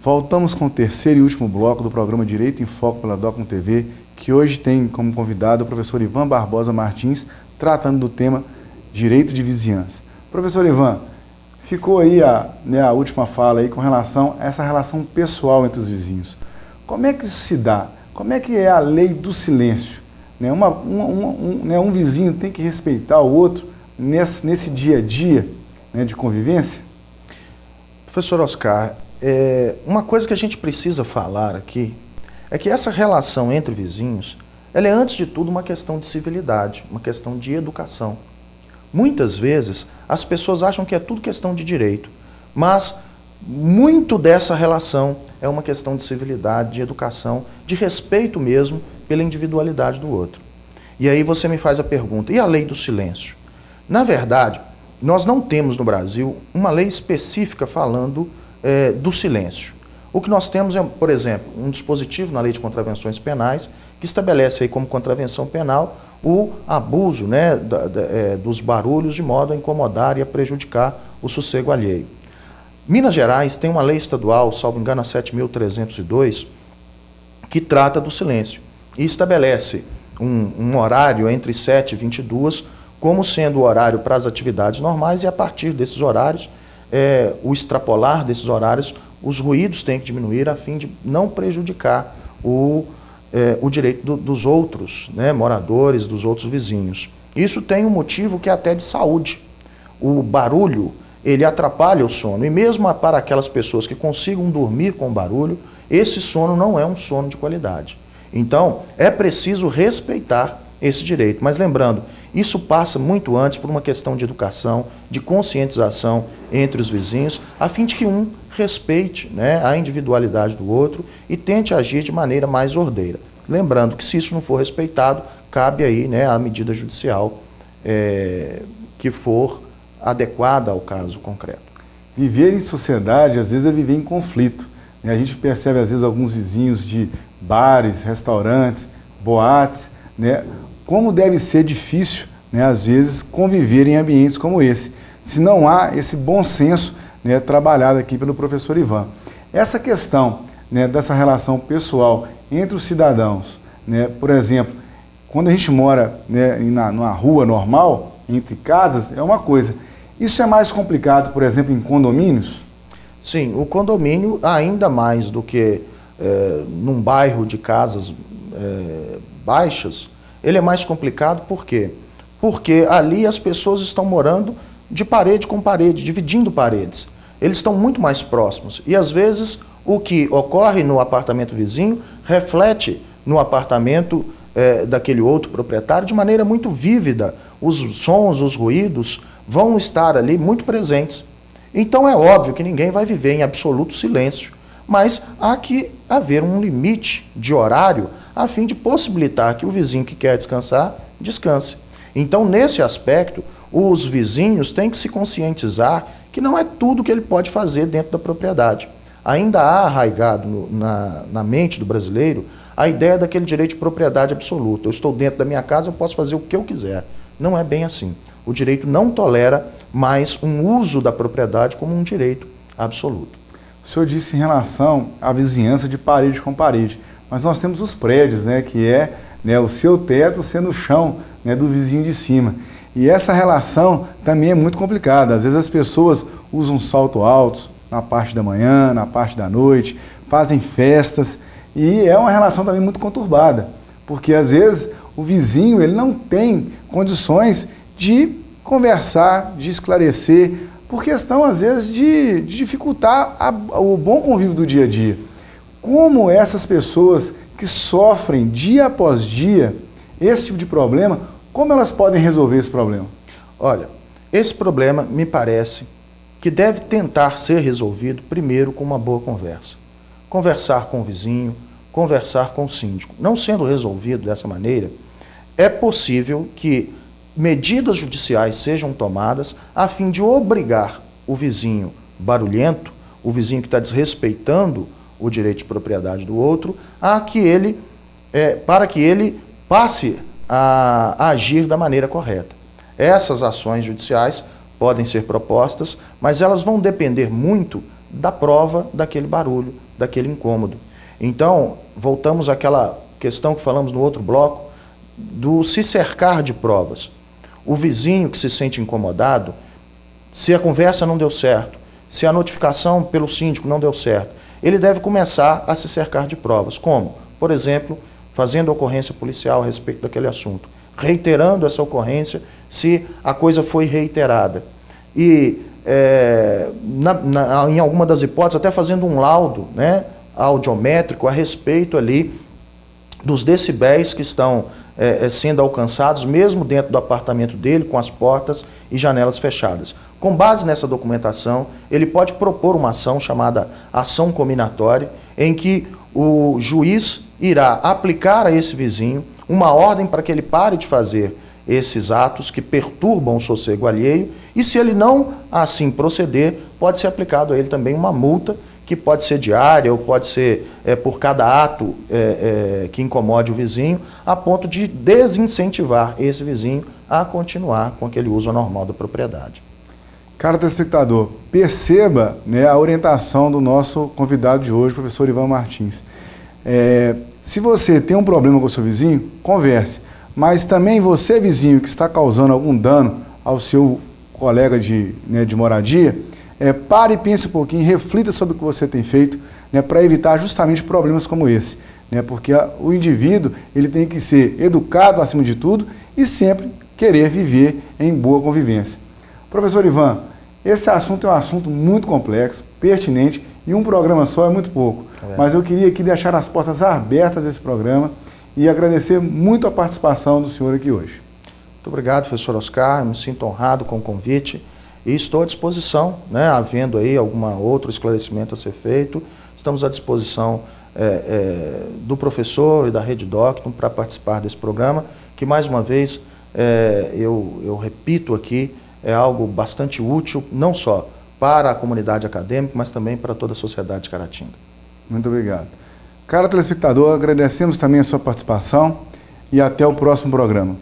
Voltamos com o terceiro e último bloco do programa Direito em Foco pela Docum TV, que hoje tem como convidado o professor Ivan Barbosa Martins, tratando do tema Direito de Vizinhança. Professor Ivan, ficou aí a última fala aí com relação a essa relação pessoal entre os vizinhos. Como é que isso se dá? Como é que é a lei do silêncio? Um vizinho tem que respeitar o outro nesse dia a dia, né, de convivência? Professor Oscar, uma coisa que a gente precisa falar aqui é que essa relação entre vizinhos, ela é antes de tudo uma questão de civilidade, uma questão de educação. Muitas vezes as pessoas acham que é tudo questão de direito, mas muito dessa relação é uma questão de civilidade, de educação, de respeito mesmo pela individualidade do outro. E aí você me faz a pergunta, e a lei do silêncio? Na verdade, nós não temos no Brasil uma lei específica falando do silêncio. O que nós temos é, por exemplo, um dispositivo na Lei de Contravenções Penais que estabelece aí como contravenção penal o abuso, né, dos barulhos de modo a incomodar e a prejudicar o sossego alheio. Minas Gerais tem uma lei estadual, salvo engano, a 7.302, que trata do silêncio e estabelece um horário entre 7 e 22 como sendo o horário para as atividades normais, e a partir desses horários, o extrapolar desses horários, os ruídos têm que diminuir a fim de não prejudicar o direito dos outros, né, moradores, dos outros vizinhos. Isso tem um motivo que é até de saúde. O barulho, ele atrapalha o sono, e mesmo para aquelas pessoas que consigam dormir com barulho, esse sono não é um sono de qualidade. Então, é preciso respeitar esse direito. Mas lembrando, isso passa muito antes por uma questão de educação, de conscientização entre os vizinhos, a fim de que um respeite, né, a individualidade do outro e tente agir de maneira mais ordeira. Lembrando que se isso não for respeitado, cabe aí, né, a medida judicial que for adequada ao caso concreto. Viver em sociedade, às vezes, é viver em conflito. A gente percebe, às vezes, alguns vizinhos de bares, restaurantes, boates, né, como deve ser difícil, né, às vezes, conviver em ambientes como esse, se não há esse bom senso, né, trabalhado aqui pelo professor Ivan. Essa questão, né, dessa relação pessoal entre os cidadãos, né, por exemplo, quando a gente mora, né, numa rua normal, entre casas, é uma coisa. Isso é mais complicado, por exemplo, em condomínios? Sim, o condomínio, ainda mais do que num bairro de casas baixas, ele é mais complicado. Por quê? Porque ali as pessoas estão morando de parede com parede, dividindo paredes. Eles estão muito mais próximos. E, às vezes, o que ocorre no apartamento vizinho reflete no apartamento daquele outro proprietário de maneira muito vívida. Os sons, os ruídos vão estar ali muito presentes. Então, é óbvio que ninguém vai viver em absoluto silêncio, mas há que haver um limite de horário a fim de possibilitar que o vizinho que quer descansar, descanse. Então, nesse aspecto, os vizinhos têm que se conscientizar que não é tudo que ele pode fazer dentro da propriedade. Ainda há arraigado na mente do brasileiro a ideia daquele direito de propriedade absoluta. Eu estou dentro da minha casa, eu posso fazer o que eu quiser. Não é bem assim. O direito não tolera mais um uso da propriedade como um direito absoluto. O senhor disse em relação à vizinhança de parede com parede, mas nós temos os prédios, né, que é, né, o seu teto sendo o chão, né, do vizinho de cima. E essa relação também é muito complicada. Às vezes as pessoas usam salto altos na parte da manhã, na parte da noite, fazem festas, e é uma relação também muito conturbada, porque às vezes o vizinho ele não tem condições de conversar, de esclarecer, por questão às vezes de dificultar o bom convívio do dia a dia. Como essas pessoas que sofrem dia após dia esse tipo de problema, como elas podem resolver esse problema? Olha, esse problema me parece que deve tentar ser resolvido primeiro com uma boa conversa. Conversar com o vizinho, conversar com o síndico. Não sendo resolvido dessa maneira, é possível que medidas judiciais sejam tomadas a fim de obrigar o vizinho barulhento, o vizinho que está desrespeitando o direito de propriedade do outro, para que ele passe a agir da maneira correta. Essas ações judiciais podem ser propostas, mas elas vão depender muito da prova daquele barulho, daquele incômodo. Então, voltamos àquela questão que falamos no outro bloco, do se cercar de provas. O vizinho que se sente incomodado, se a conversa não deu certo, se a notificação pelo síndico não deu certo, ele deve começar a se cercar de provas. Como? Por exemplo, fazendo ocorrência policial a respeito daquele assunto, reiterando essa ocorrência se a coisa foi reiterada. E, em alguma das hipóteses, até fazendo um laudo, né, audiométrico a respeito ali dos decibéis que estão sendo alcançados, mesmo dentro do apartamento dele, com as portas e janelas fechadas. Com base nessa documentação, ele pode propor uma ação chamada ação cominatória, em que o juiz irá aplicar a esse vizinho uma ordem para que ele pare de fazer esses atos que perturbam o sossego alheio, e se ele não assim proceder, pode ser aplicado a ele também uma multa, que pode ser diária ou pode ser por cada ato que incomode o vizinho, a ponto de desincentivar esse vizinho a continuar com aquele uso anormal da propriedade. Caro telespectador, perceba, né, a orientação do nosso convidado de hoje, professor Ivan Martins. Se você tem um problema com o seu vizinho, converse. Mas também você, vizinho, que está causando algum dano ao seu colega de moradia, pare e pense um pouquinho, reflita sobre o que você tem feito, né, para evitar justamente problemas como esse. Né, porque o indivíduo ele tem que ser educado acima de tudo e sempre querer viver em boa convivência. Professor Ivan, esse assunto é um assunto muito complexo, pertinente, e um programa só é muito pouco. Mas eu queria aqui deixar as portas abertas desse programa e agradecer muito a participação do senhor aqui hoje. Muito obrigado, professor Oscar, eu me sinto honrado com o convite e estou à disposição, né, havendo aí algum outro esclarecimento a ser feito, estamos à disposição do professor e da Rede Docton para participar desse programa, que mais uma vez, eu repito aqui, é algo bastante útil, não só para a comunidade acadêmica, mas também para toda a sociedade de Caratinga. Muito obrigado. Caro telespectador, agradecemos também a sua participação e até o próximo programa.